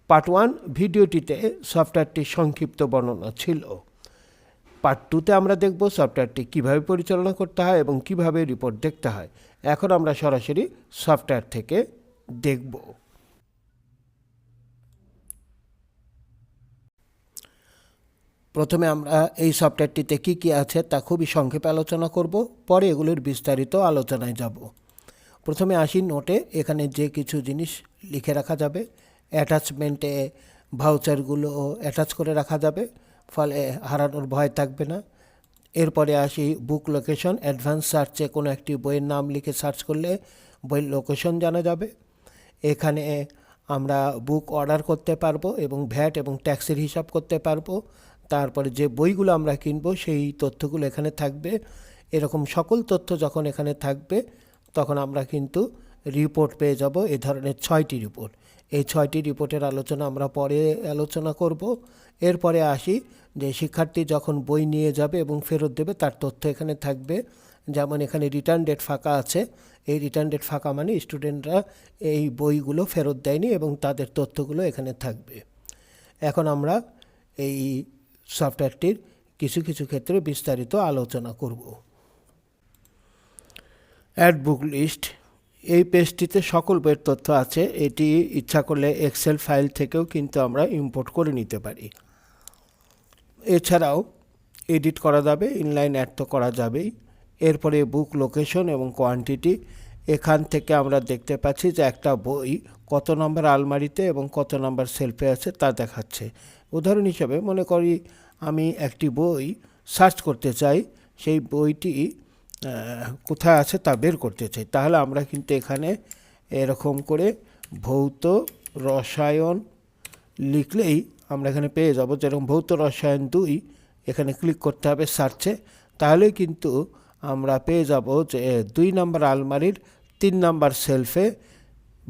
Part 1 ভিডিওটিতে সফটওয়্যারটির সংক্ষিপ্ত বর্ণনা ছিল। পার্ট 2তে আমরা দেখব সফটওয়্যারটি কিভাবে পরিচালনা করতে হয় এবং কিভাবে রিপোর্ট দেখতে হয়। এখন আমরা সরাসরি সফটওয়্যার থেকে দেখব। প্রথমে আমরা এই সফটওয়্যারটিতে কি কি আছে তা খুবই সংক্ষেপে আলোচনা করব, পরে এগুলির বিস্তারিত আলোচনায় যাব। প্রথমে আসি নোটে। এখানে যে কিছু জিনিস লিখে রাখা যাবে, অ্যাটাচমেন্টে ভাউচারগুলো অ্যাটাচ করে রাখা যাবে, ফলে হারানোর ভয় থাকবে না। এরপরে আসি বুক লোকেশন। অ্যাডভান্স সার্চে কোনো একটি বইয়ের নাম লিখে সার্চ করলে বইয়ের লোকেশন জানা যাবে। এখানে আমরা বুক অর্ডার করতে পারবো এবং ভ্যাট এবং ট্যাক্সের হিসাব করতে পারবো। তারপরে যে বইগুলো আমরা কিনবো সেই তথ্যগুলো এখানে থাকবে। এরকম সকল তথ্য যখন এখানে থাকবে তখন আমরা কিন্তু রিপোর্ট পেয়ে যাব, এই ধরনের 6টি রিপোর্ট। এই 6টি রিপোর্টের আলোচনা আমরা পরে আলোচনা করব। এরপরে আসি যে শিক্ষার্থী যখন বই নিয়ে যাবে এবং ফেরত দেবে তার তথ্য এখানে থাকবে। যেমন এখানে রিটার্ন ডেট ফাঁকা আছে। এই রিটার্ন ডেট ফাঁকা মানে স্টুডেন্টরা এই বইগুলো ফেরত দেয়নি এবং তাদের তথ্যগুলো এখানে থাকবে। এখন আমরা এই সফটওয়্যারটির কিছু কিছু ক্ষেত্রে বিস্তারিত আলোচনা করব। Add book list. এই পেজটিতে সকল বইয়ের তথ্য আছে। এটি ইচ্ছা করলে এক্সেল ফাইল থেকেও কিন্তু আমরা ইম্পোর্ট করে নিতে পারি। এছাড়াও এডিট করা যাবে, ইনলাইন অ্যাড তো করা যাবেই। এরপরে বুক লোকেশন এবং কোয়ান্টিটি। এখান থেকে আমরা দেখতে পাচ্ছি যে একটা বই কত নম্বর আলমারিতে এবং কত নম্বর সেলফে আছে তা দেখাচ্ছে। উদাহরণ হিসেবে মনে করি আমি একটি বই সার্চ করতে চাই, সেই বইটি কোথায় আছে তা বের করতে চাই, তাহলে আমরা কিন্তু এখানে এরকম করে ভৌত রসায়ন লিখলেই আমরা এখানে পেয়ে যাব। যেরকম ভৌত রসায়ন 2 এখানে ক্লিক করতে হবে সার্চে, তাহলে কিন্তু আমরা পেয়ে যাব যে 2 নম্বর আলমারির 3 নম্বর সেলফে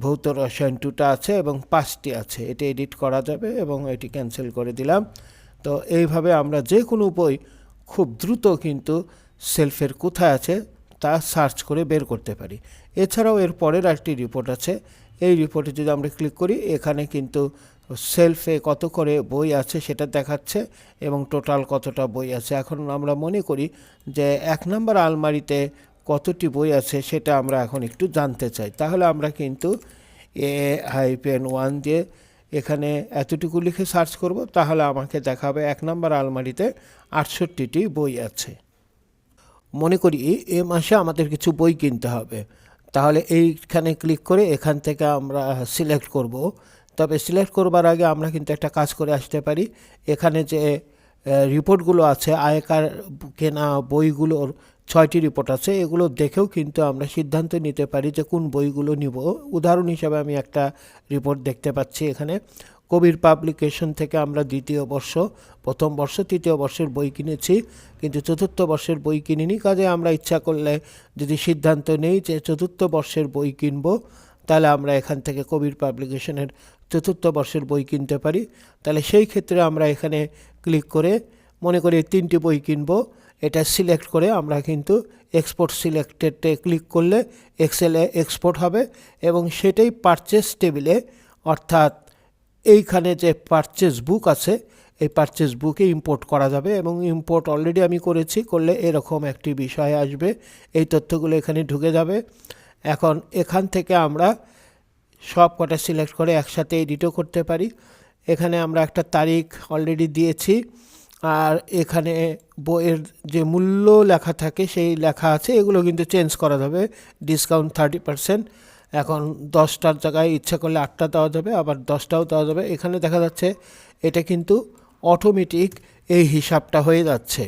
ভৌত রসায়ন 2টা আছে এবং 5টি আছে। এটি এডিট করা যাবে এবং এটি ক্যান্সেল করে দিলাম। তো এইভাবে আমরা যে কোনো বই খুব দ্রুত কিন্তু সেলফের কোথায় আছে তা সার্চ করে বের করতে পারি। এছাড়াও এর পরের একটি রিপোর্ট আছে। এই রিপোর্টে যদি আমরা ক্লিক করি এখানে কিন্তু সেলফে কত করে বই আছে সেটা দেখাচ্ছে এবং টোটাল কতটা বই আছে। এখন আমরা মনে করি যে 1 নম্বর আলমারিতে কতটি বই আছে সেটা আমরা এখন একটু জানতে চাই, তাহলে আমরা কিন্তু A-1 দিয়ে এখানে এতটুকু লিখে সার্চ করব, তাহলে আমাকে দেখাবে 1 নম্বর আলমারিতে 68টি বই আছে। মনে করি এ মাসে আমাদের কিছু বই কিনতে হবে, তাহলে এইখানে ক্লিক করে এখান থেকে আমরা সিলেক্ট করব। তবে সিলেক্ট করবার আগে আমরা কিন্তু একটা কাজ করে আসতে পারি। এখানে যে রিপোর্টগুলো আছে, আয়কার কেনা বইগুলোর 6টি রিপোর্ট আছে, এগুলো দেখেও কিন্তু আমরা সিদ্ধান্ত নিতে পারি যে কোন বইগুলো নিব। উদাহরণ হিসাবে আমি একটা রিপোর্ট দেখতে পাচ্ছি এখানে। কবির পাবলিকেশন থেকে আমরা 2য় বর্ষ, 1ম বর্ষ, 3য় বর্ষের বই কিনেছি, কিন্তু 4র্থ বর্ষের বই কিনিনি। কাজে আমরা ইচ্ছা করলে যদি সিদ্ধান্ত নেই যে 4র্থ বর্ষের বই কিনব, তাহলে আমরা এখান থেকে কবির পাবলিকেশনের 4র্থ বর্ষের বই কিনতে পারি। তাহলে সেই ক্ষেত্রে আমরা এখানে ক্লিক করে মনে করি 3টি বই কিনব, এটা সিলেক্ট করে আমরা কিন্তু এক্সপোর্ট সিলেক্টেডে ক্লিক করলে এক্সেলে এক্সপোর্ট হবে এবং সেটাই পারচেস টেবিলে, অর্থাৎ এইখানে যে পারচেস বুক আছে এই পারচেস বুকে ইম্পোর্ট করা যাবে এবং ইম্পোর্ট অলরেডি আমি করেছি। করলে এরকম একটি বিষয় আসবে, এই তথ্যগুলো এখানে ঢুকে যাবে। এখন এখান থেকে আমরা সব কটা সিলেক্ট করে একসাথে এডিটও করতে পারি। এখানে আমরা একটা তারিখ অলরেডি দিয়েছি, আর এখানে বইয়ের যে মূল্য লেখা থাকে সেই লেখা আছে, এগুলো কিন্তু চেঞ্জ করা যাবে। ডিসকাউন্ট 30%। এখন 10টার জায়গায় ইচ্ছা করলে 8টা দেওয়া যাবে, আবার 10টাও দেওয়া যাবে। এখানে দেখা যাচ্ছে এটা কিন্তু অটোমেটিক এই হিসাবটা হয়ে যাচ্ছে।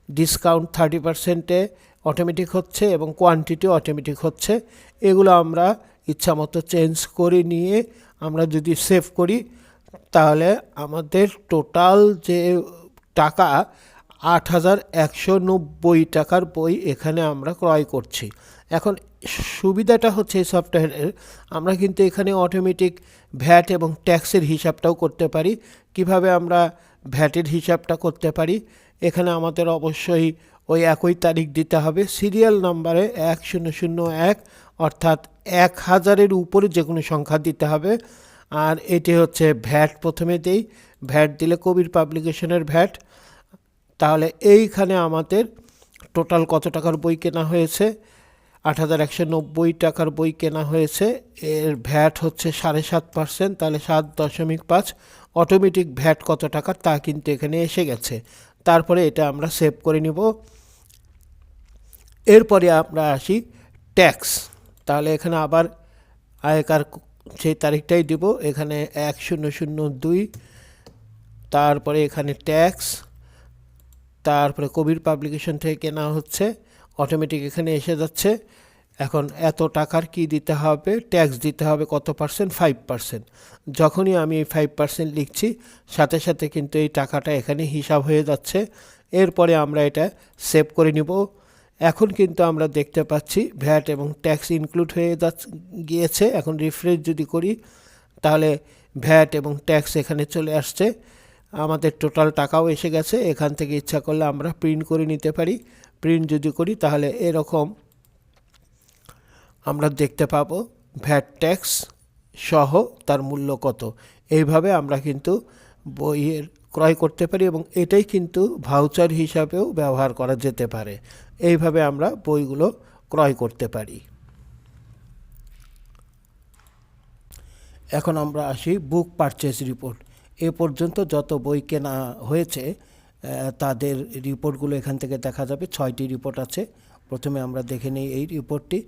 ডিসকাউন্ট 30%-এ অটোমেটিক হচ্ছে এবং কোয়ান্টিটি অটোমেটিক হচ্ছে। এগুলো আমরা ইচ্ছা মতো চেঞ্জ করে নিয়ে আমরা যদি সেভ করি, তাহলে আমাদের টোটাল যে টাকা 8,190 টাকার বই এখানে আমরা ক্রয় করছি। এখন সুবিধাটা হচ্ছে এই সফটওয়্যারের, আমরা কিন্তু এখানে অটোমেটিক ভ্যাট এবং ট্যাক্সের হিসাবটাও করতে পারি। কিভাবে আমরা ভ্যাটের হিসাবটা করতে পারি, এখানে আমাদের অবশ্যই ওই একই তারিখ দিতে হবে। সিরিয়াল নাম্বারে 1001 অর্থাৎ 1000-এর উপরে যে কোনো সংখ্যা দিতে হবে। আর এটি হচ্ছে ভ্যাট প্রথমে দেই, ভ্যাট দিলে কবির পাবলিকেশনের ভ্যাট। তাহলে এইখানে আমাদের টোটাল কত টাকার বই কেনা হয়েছে, 8190 টাকার বই কেনা হয়েছে। এর ভ্যাট হচ্ছে 7.5%, তাহলে 7.5। অটোমেটিক ভ্যাট কত টাকার তা কিন্তু এখানে এসে গেছে। তারপরে এটা আমরা সেভ করে নিব। এরপরে আমরা আসি ট্যাক্স। তাহলে এখানে আবার আয়কার সেই তারিখটাই দিব, এখানে 1002, তারপরে এখানে ট্যাক্স, তারপরে কবির পাবলিকেশন থেকে কেনা হচ্ছে, অটোমেটিক এখানে এসে যাচ্ছে। এখন এত টাকার কি দিতে হবে, ট্যাক্স দিতে হবে কত পার্সেন্ট, 5%। যখনই আমি এই 5% লিখছি সাথে সাথে কিন্তু এই টাকাটা এখানে হিসাব হয়ে যাচ্ছে। এরপরে আমরা এটা সেভ করে নিব। এখন কিন্তু আমরা দেখতে পাচ্ছি ভ্যাট এবং ট্যাক্স ইনক্লুড হয়ে গিয়েছে। এখন রিফ্রেশ যদি করি তাহলে ভ্যাট এবং ট্যাক্স এখানে চলে আসছে, আমাদের টোটাল টাকাও এসে গেছে। এখান থেকে ইচ্ছা করলে আমরা প্রিন্ট করে নিতে পারি। প্রিন্ট যদি করি তাহলে এরকম আমরা দেখতে পাবো ভ্যাট ট্যাক্স সহ তার মূল্য কত। এইভাবে আমরা কিন্তু বইয়ের ক্রয় করতে পারি এবং এটাই কিন্তু ভাউচার হিসাবেও ব্যবহার করা যেতে পারে। এইভাবে আমরা বইগুলো ক্রয় করতে পারি। এখন আমরা আসি বুক পারচেজ রিপোর্ট। এ পর্যন্ত যত বই কেনা হয়েছে তাদের রিপোর্টগুলো এখান থেকে দেখা যাবে। 6টি রিপোর্ট আছে। প্রথমে আমরা দেখে নিই এই রিপোর্টটি।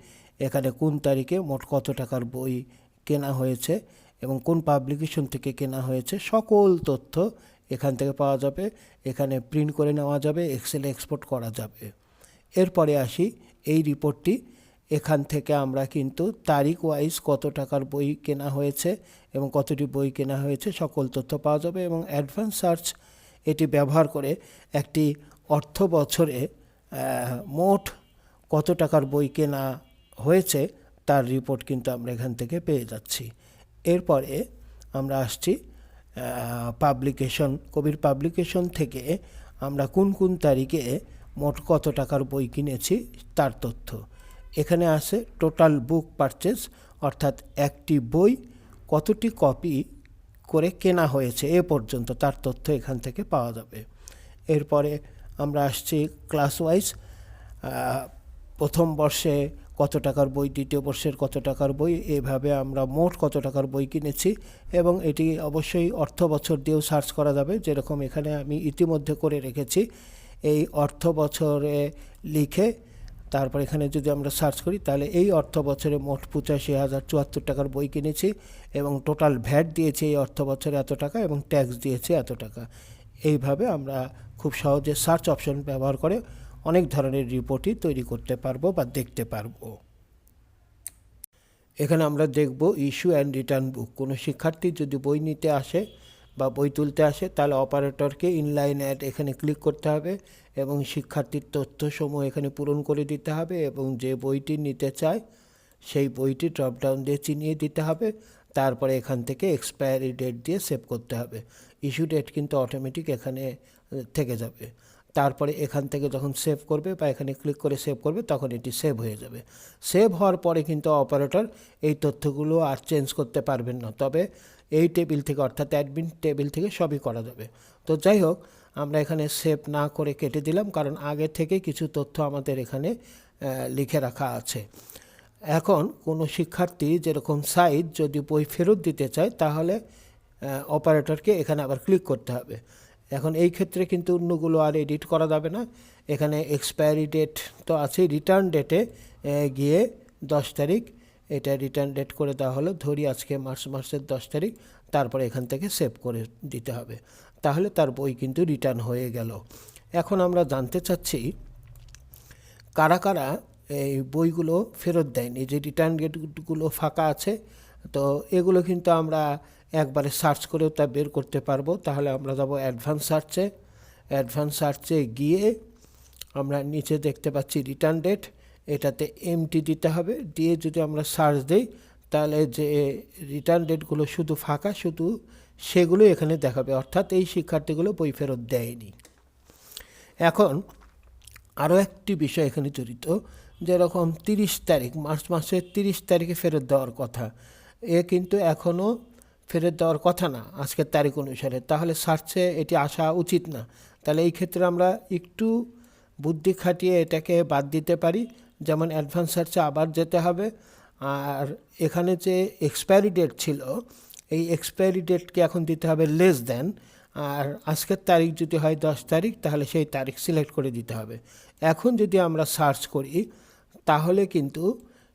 এখানে কোন তারিখে মোট কত টাকার বই কেনা হয়েছে এবং কোন পাবলিকেশন থেকে কেনা হয়েছে সকল তথ্য এখান থেকে পাওয়া যাবে। এখানে প্রিন্ট করে নেওয়া যাবে, এক্সেলে এক্সপোর্ট করা যাবে। এরপরে আসি এই রিপোর্টটি। এখান থেকে আমরা কিন্তু তারিখ ওয়াইজ কত টাকার বই কেনা হয়েছে এবং কতটি বই কেনা হয়েছে সকল তথ্য পাওয়া যাবে। এবং অ্যাডভান্স সার্চ এটি ব্যবহার করে একটি অর্থ বছরে মোট কত টাকার বই কেনা হয়েছে তার রিপোর্ট কিন্তু আমরা এখান থেকে পেয়ে যাচ্ছি। এরপরে আমরা আসছি পাবলিকেশন। কবির পাবলিকেশন থেকে আমরা কোন কোন তারিখে মোট কত টাকার বই কিনেছি তার তথ্য এখানে আছে। টোটাল বুক পারচেজ অর্থাৎ একটি বই কতটি কপি করে কেনা হয়েছে এ পর্যন্ত তার তথ্য এখান থেকে পাওয়া যাবে। এরপরে আমরা আসছি ক্লাস ওয়াইজ। প্রথম বর্ষে কত টাকার বই, দ্বিতীয় বর্ষের কত টাকার বই, এভাবে আমরা মোট কত টাকার বই কিনেছি। এবং এটি অবশ্যই অর্থ বছর দিয়েও সার্চ করা যাবে, যেরকম এখানে আমি ইতিমধ্যে করে রেখেছি। এই অর্থ বছরে লিখে তারপর এখানে যদি আমরা সার্চ করি তাহলে এই অর্থ বছরে মোট 85,074 টাকার বই কিনেছি এবং টোটাল ভ্যাট দিয়েছি এই অর্থ বছরে এত টাকা এবং ট্যাক্স দিয়েছি এত টাকা। এইভাবে আমরা খুব সহজে সার্চ অপশন ব্যবহার করে অনেক ধরনের রিপোর্টই তৈরি করতে পারবো বা দেখতে পারবো। এখানে আমরা দেখব ইস্যু অ্যান্ড রিটার্ন বুক। কোনো শিক্ষার্থী যদি বই নিতে আসে বা বই তুলতে আসে তাহলে অপারেটরকে ইনলাইন অ্যাড এখানে ক্লিক করতে হবে এবং শিক্ষার্থীর তথ্যসমূহ এখানে পূরণ করে দিতে হবে এবং যে বইটি নিতে চায় সেই বইটি ড্রপডাউন দিয়ে চিনিয়ে দিতে হবে। তারপরে এখান থেকে এক্সপায়ারি ডেট দিয়ে সেভ করতে হবে। ইস্যু ডেট কিন্তু অটোমেটিক এখানে থেকে যাবে। তারপরে এখান থেকে যখন সেভ করবে বা এখানে ক্লিক করে সেভ করবে তখন এটি সেভ হয়ে যাবে। সেভ হওয়ার পরে কিন্তু অপারেটর এই তথ্যগুলো আর চেঞ্জ করতে পারবেন না, তবে এই টেবিল থেকে অর্থাৎ অ্যাডমিন টেবিল থেকে সবই করা যাবে। তো যাই হোক, আমরা এখানে সেভ না করে কেটে দিলাম কারণ আগে থেকে কিছু তথ্য আমাদের এখানে লিখে রাখা আছে। এখন কোনো শিক্ষার্থী যেরকম সাইজ যদি বই ফেরত দিতে চায় তাহলে অপারেটরকে এখানে আবার ক্লিক করতে হবে। এখন এই ক্ষেত্রে কিন্তু অন্যগুলো আর এডিট করা যাবে না। এখানে এক্সপায়ারি ডেট তো আছেই, রিটার্ন ডেটে গিয়ে 10 তারিখ এটা রিটার্ন ডেট করে দেওয়া হলো, ধরি আজকে মার্চ মাসের 10 তারিখ, তারপরে এখান থেকে সেভ করে দিতে হবে। তাহলে তার বই কিন্তু রিটার্ন হয়ে গেল। এখন আমরা জানতে চাচ্ছি কারা কারা এই বইগুলো ফেরত দেয়নি। যে রিটার্ন ডেটগুলো ফাঁকা আছে তো এগুলো কিন্তু আমরা একবারে সার্চ করেও তা বের করতে পারবো। তাহলে আমরা যাব অ্যাডভান্স সার্চে। অ্যাডভান্স সার্চে গিয়ে আমরা নিচে দেখতে পাচ্ছি রিটার্ন ডেট, এটাতে এমটি দিতে হবে। দিয়ে যদি আমরা সার্চ দিই তাহলে যে রিটার্ন ডেটগুলো শুধু ফাঁকা শুধু সেগুলো এখানে দেখাবে, অর্থাৎ এই শিক্ষার্থীগুলো বই ফেরত দেয়নি। এখন আরও একটি বিষয় এখানে জড়িত, যেরকম 30 তারিখ, মার্চ মাসের 30 তারিখে ফেরত দেওয়ার কথা, এ কিন্তু এখনও ফেরত দেওয়ার কথা না আজকের তারিখ অনুসারে, তাহলে সার্চে এটি আসা উচিত না। তাহলে এই ক্ষেত্রে আমরা একটু বুদ্ধি খাটিয়ে এটাকে বাদ দিতে পারি, যেমন অ্যাডভান্স সার্চে আবার যেতে হবে। আর এখানে যে এক্সপায়ারি ডেট ছিল, এই এক্সপায়ারি ডেটকে এখন দিতে হবে লেস দেন, আর আজকের তারিখ যদি হয় 10 তারিখ, তাহলে সেই তারিখ সিলেক্ট করে দিতে হবে। এখন যদি আমরা সার্চ করি তাহলে কিন্তু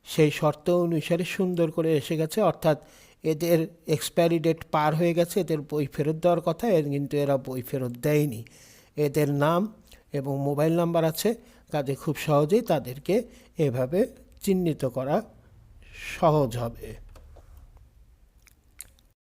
সেই শর্ত অনুসারে সুন্দর করে এসে গেছে, অর্থাৎ এদের এক্সপায়ারি ডেট পার হয়ে গেছে, এদের বই ফেরত দেওয়ার কথা, কিন্তু এরা বই ফেরত দেয়নি। এদের নাম এবং মোবাইল নাম্বার আছে, কাজে খুব সহজেই তাদেরকে এভাবে চিহ্নিত করা সহজ হবে।